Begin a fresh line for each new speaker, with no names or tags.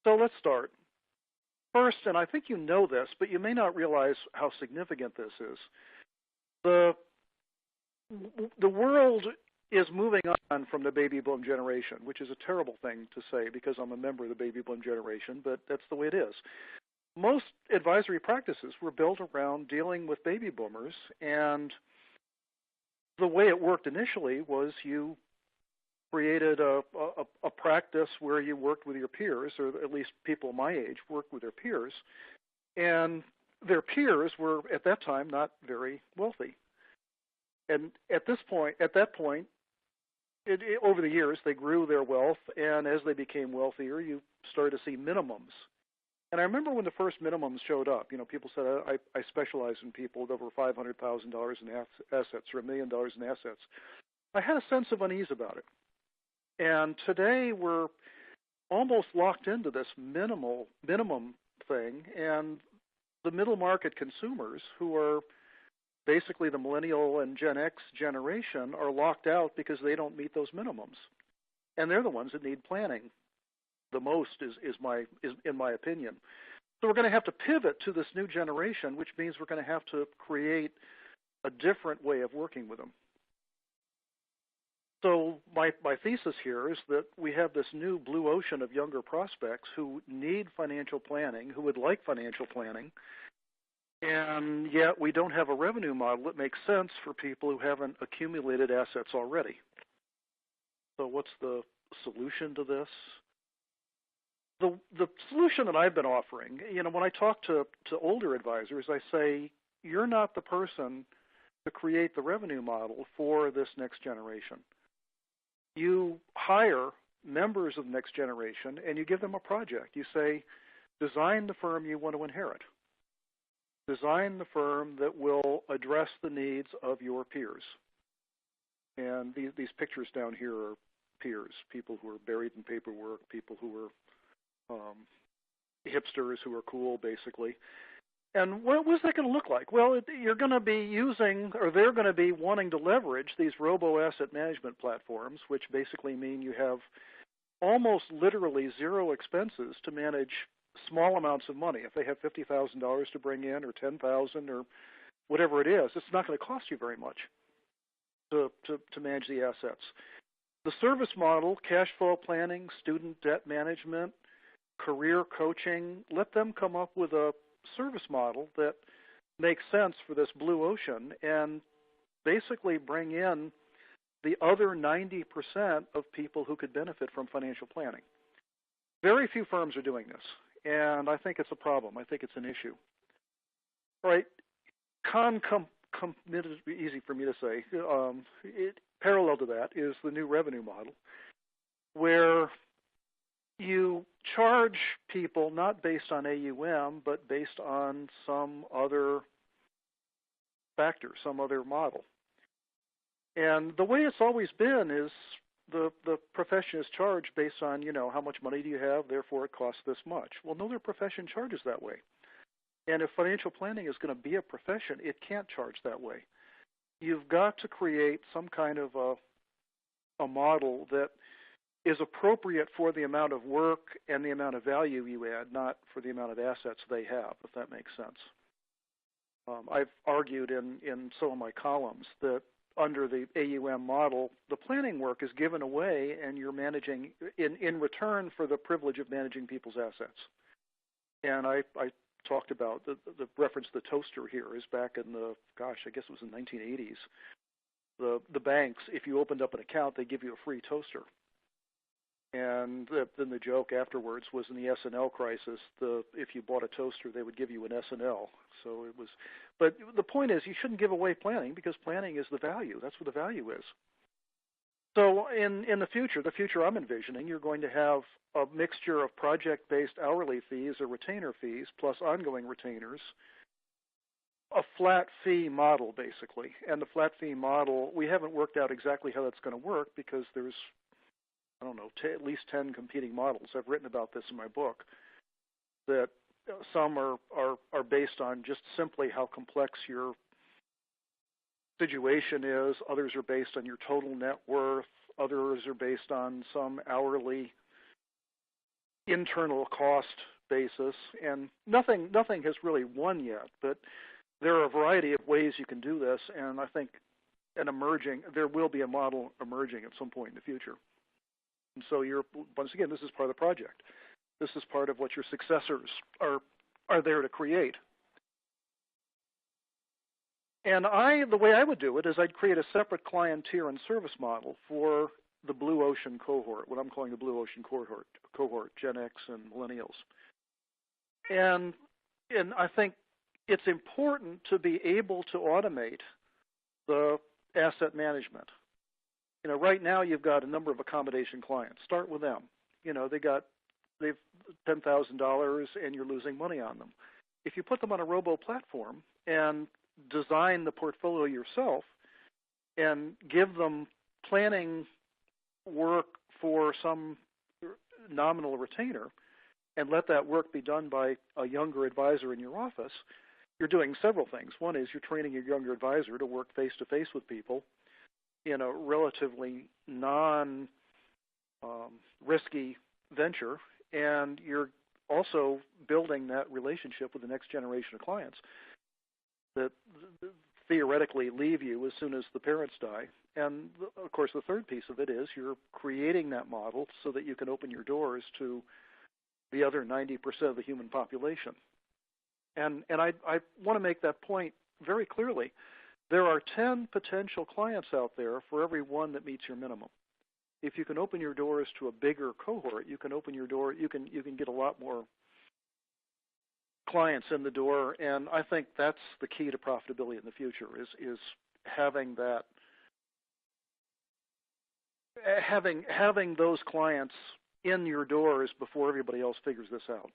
So let's start. First, and I think you know this, but you may not realize how significant this is. The world is moving on from the baby boom generation, which is a terrible thing to say because I'm a member of the baby boom generation, but that's the way it is. Most advisory practices were built around dealing with baby boomers, and the way it worked initially was you created a practice where you worked with your peers, or at least people my age worked with their peers, and their peers were at that time not very wealthy. And at that point, over the years, they grew their wealth, and as they became wealthier, you started to see minimums. And I remember when the first minimums showed up, people said, I specialize in people with over $500,000 in assets or $1 million in assets. I had a sense of unease about it. And today we're almost locked into this minimum thing, and the middle market consumers, who are basically the millennial and Gen X generation, are locked out because they don't meet those minimums. And they're the ones that need planning the most, is in my opinion. So we're going to have to pivot to this new generation, which means we're going to have to create a different way of working with them. So my thesis here is that we have this new blue ocean of younger prospects who need financial planning, who would like financial planning, and yet we don't have a revenue model that makes sense for people who haven't accumulated assets already. So what's the solution to this? The solution that I've been offering, when I talk to older advisors, I say, you're not the person to create the revenue model for this next generation. You hire members of the next generation and you give them a project. You say, design the firm you want to inherit. Design the firm that will address the needs of your peers. And these pictures down here are peers, people who are buried in paperwork, people who are hipsters who are cool, basically. And what's that going to look like? Well, you're going to be using, or they're going to be wanting to leverage these robo-asset management platforms, which basically mean you have almost literally zero expenses to manage small amounts of money. If they have $50,000 to bring in, or $10,000, or whatever it is, it's not going to cost you very much to manage the assets. The service model, cash flow planning, student debt management, career coaching, let them come up with a service model that makes sense for this blue ocean and basically bring in the other 90% of people who could benefit from financial planning. Very few firms are doing this, and I think it's a problem. I think it's an issue. All right, easy for me to say. Parallel to that is the new revenue model, where you charge people not based on AUM, but based on some other factor, some other model. And the way it's always been is the profession is charged based on, how much money do you have, therefore it costs this much. Well, no other profession charges that way. And if financial planning is going to be a profession, it can't charge that way. You've got to create some kind of a model that is appropriate for the amount of work and the amount of value you add, not for the amount of assets they have, if that makes sense. I've argued in some of my columns that under the AUM model, the planning work is given away and you're managing in return for the privilege of managing people's assets. And I talked about the reference to the toaster here is back in the, I guess it was in the 1980s. The banks, if you opened up an account, they give you a free toaster. And then the joke afterwards was in the S&L crisis, if you bought a toaster, they would give you an S&L. So it was, but the point is you shouldn't give away planning because planning is the value. That's what the value is. So in the future I'm envisioning, you're going to have a mixture of project-based hourly fees or retainer fees plus ongoing retainers, a flat fee model basically. And the flat fee model, we haven't worked out exactly how that's going to work because there's, I don't know, at least 10 competing models. I've written about this in my book, that some are based on just simply how complex your situation is. Others are based on your total net worth. Others are based on some hourly internal cost basis, and nothing has really won yet, but there are a variety of ways you can do this, and I think there will be a model emerging at some point in the future. And so once again, this is part of the project. This is part of what your successors are there to create. And the way I would do it is I'd create a separate client tier and service model for the Blue Ocean cohort, what I'm calling the Blue Ocean cohort, Gen X and Millennials. And I think it's important to be able to automate the asset management. Right now you've got a number of accommodation clients. Start with them. They've $10,000 and you're losing money on them. If you put them on a robo platform and design the portfolio yourself and give them planning work for some nominal retainer and let that work be done by a younger advisor in your office, you're doing several things. One is you're training your younger advisor to work face-to-face with people in a relatively non-risky venture, and you're also building that relationship with the next generation of clients that theoretically leave you as soon as the parents die. And, of course, the third piece of it is you're creating that model so that you can open your doors to the other 90% of the human population. And I want to make that point very clearly. There are 10 potential clients out there for every one that meets your minimum. If you can open your doors to a bigger cohort, you can open your door. You can get a lot more clients in the door, and I think that's the key to profitability in the future is having that, having those clients in your doors before everybody else figures this out.